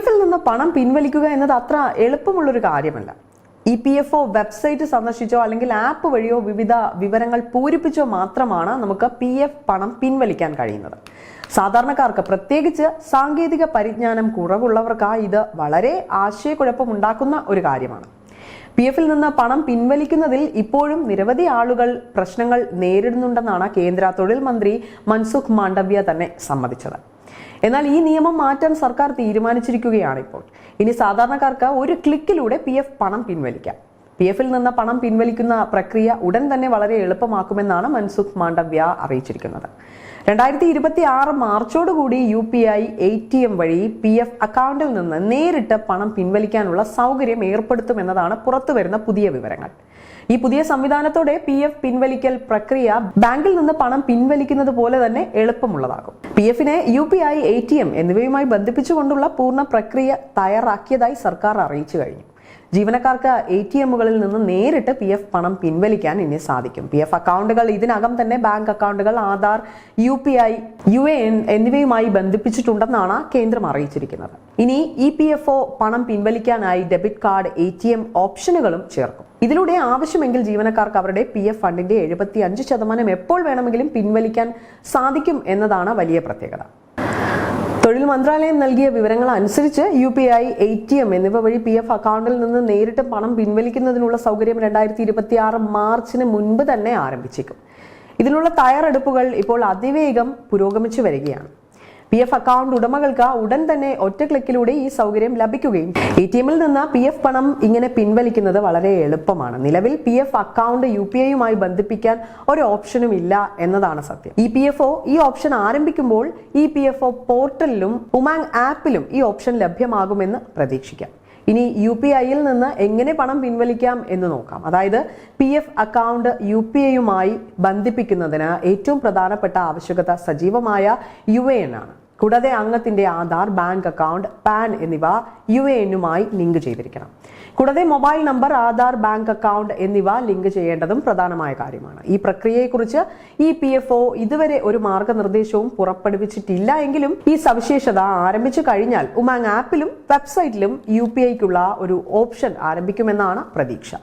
എഫിൽ നിന്ന് പണം പിൻവലിക്കുക എന്നത് അത്ര എളുപ്പമുള്ളൊരു കാര്യമല്ല. EPFO വെബ്സൈറ്റ് സന്ദർശിച്ചോ അല്ലെങ്കിൽ ആപ്പ് വഴിയോ വിവിധ വിവരങ്ങൾ പൂരിപ്പിച്ചോ മാത്രമാണ് നമുക്ക് PF പണം പിൻവലിക്കാൻ കഴിയുന്നത്. സാധാരണക്കാർക്ക്, പ്രത്യേകിച്ച് സാങ്കേതിക പരിജ്ഞാനം കുറവുള്ളവർക്ക് ഇത് വളരെ ആശയക്കുഴപ്പമുണ്ടാക്കുന്ന ഒരു കാര്യമാണ്. PFൽ നിന്ന് പണം പിൻവലിക്കുന്നതിൽ ഇപ്പോഴും നിരവധി ആളുകൾ പ്രശ്നങ്ങൾ നേരിടുന്നുണ്ടെന്നാണ് കേന്ദ്ര തൊഴിൽ മന്ത്രി മൻസുഖ് മാണ്ഡവ്യ തന്നെ സമ്മതിച്ചത്. എന്നാൽ ഈ നിയമം മാറ്റാൻ സർക്കാർ തീരുമാനിച്ചിരിക്കുകയാണ് ഇപ്പോൾ. ഇനി സാധാരണക്കാർക്ക് ഒരു ക്ലിക്കിലൂടെ PF പണം പിൻവലിക്കാം. PFൽ നിന്ന് പണം പിൻവലിക്കുന്ന പ്രക്രിയ ഉടൻ തന്നെ വളരെ എളുപ്പമാക്കുമെന്നാണ് മൻസുഖ് മാണ്ഡവ്യ അറിയിച്ചിരിക്കുന്നത്. 2026 മാർച്ചോടുകൂടി UPI ATM വഴി PF അക്കൗണ്ടിൽ നിന്ന് നേരിട്ട് പണം പിൻവലിക്കാനുള്ള സൗകര്യം ഏർപ്പെടുത്തുമെന്നതാണ് പുറത്തുവരുന്ന പുതിയ വിവരങ്ങൾ. ഈ പുതിയ സംവിധാനത്തോടെ PF പിൻവലിക്കൽ പ്രക്രിയ ബാങ്കിൽ നിന്ന് പണം പിൻവലിക്കുന്നത് പോലെ തന്നെ എളുപ്പമുള്ളതാകും. PFനെ UPI ATM എന്നിവയുമായി ബന്ധിപ്പിച്ചുകൊണ്ടുള്ള പൂർണ്ണ പ്രക്രിയ തയ്യാറാക്കിയതായി സർക്കാർ അറിയിച്ചു കഴിഞ്ഞു. ജീവനക്കാർക്ക് ATMകളിൽ നിന്ന് നേരിട്ട് PF പണം പിൻവലിക്കാൻ ഇനി സാധിക്കും. PF അക്കൗണ്ടുകൾ ഇതിനകം തന്നെ ബാങ്ക് അക്കൗണ്ടുകൾ, ആധാർ, UPI, UAN എന്നിവയുമായി ബന്ധിപ്പിച്ചിട്ടുണ്ടെന്നാണ് കേന്ദ്രം അറിയിച്ചിരിക്കുന്നത്. ഇനി EPFO പണം പിൻവലിക്കാനായി ഡെബിറ്റ് കാർഡ്, ATM ഓപ്ഷനുകളും ചേർക്കും. ഇതിലൂടെ ആവശ്യമെങ്കിൽ ജീവനക്കാർക്ക് അവരുടെ PF ഫണ്ടിന്റെ 75% എപ്പോൾ വേണമെങ്കിലും പിൻവലിക്കാൻ സാധിക്കും എന്നതാണ് വലിയ പ്രത്യേകത. തൊഴിൽ മന്ത്രാലയം നൽകിയ വിവരങ്ങൾ അനുസരിച്ച് UPI, ATM എന്നിവ വഴി PF അക്കൗണ്ടിൽ നിന്ന് നേരിട്ട് പണം പിൻവലിക്കുന്നതിനുള്ള സൗകര്യം 2026 മാർച്ചിന് മുൻപ് തന്നെ ആരംഭിച്ചേക്കും. ഇതിനുള്ള തയ്യാറെടുപ്പുകൾ ഇപ്പോൾ അതിവേഗം പുരോഗമിച്ചു വരികയാണ്. PF അക്കൗണ്ട് ഉടമകൾക്ക് ഉടൻ തന്നെ ഒറ്റ ക്ലിക്കിലൂടെ ഈ സൗകര്യം ലഭിക്കുകയും ATMൽ നിന്ന് PF പണം ഇങ്ങനെ പിൻവലിക്കുന്നത് വളരെ എളുപ്പമാണ്. നിലവിൽ PF അക്കൗണ്ട് UPIയുമായി ബന്ധിപ്പിക്കാൻ ഒരു ഓപ്ഷനും ഇല്ല എന്നതാണ് സത്യം. EPFO ഈ ഓപ്ഷൻ ആരംഭിക്കുമ്പോൾ EPFO പോർട്ടലിലും ഉമാങ് ആപ്പിലും ഈ ഓപ്ഷൻ ലഭ്യമാകുമെന്ന് പ്രതീക്ഷിക്കാം. ഇനി UPIയിൽ നിന്ന് എങ്ങനെ പണം പിൻവലിക്കാം എന്ന് നോക്കാം. അതായത് PF അക്കൗണ്ട് UPIയുമായി ബന്ധിപ്പിക്കുന്നതിന് ഏറ്റവും പ്രധാനപ്പെട്ട ആവശ്യകത സജീവമായ UAN ആണ്. കൂടാതെ അംഗത്തിന്റെ ആധാർ, ബാങ്ക് അക്കൗണ്ട്, പാൻ എന്നിവ UANുമായി ലിങ്ക് ചെയ്തിരിക്കണം. കൂടാതെ mobile number, Aadhaar, bank account എന്നിവ ലിങ്ക് ചെയ്യേണ്ടതും പ്രധാനമായ കാര്യമാണ്. ഈ പ്രക്രിയയെക്കുറിച്ച് EPFO ഇതുവരെ ഒരു മാർഗനിർദ്ദേശവും പുറപ്പെടുവിച്ചിട്ടില്ല എങ്കിലും ഈ സവിശേഷത ആരംഭിച്ചു കഴിഞ്ഞാൽ ഉമാങ് ആപ്പിലും വെബ്സൈറ്റിലും UPIക്കുള്ള ഒരു ഓപ്ഷൻ ആരംഭിക്കുമെന്നാണ് പ്രതീക്ഷ.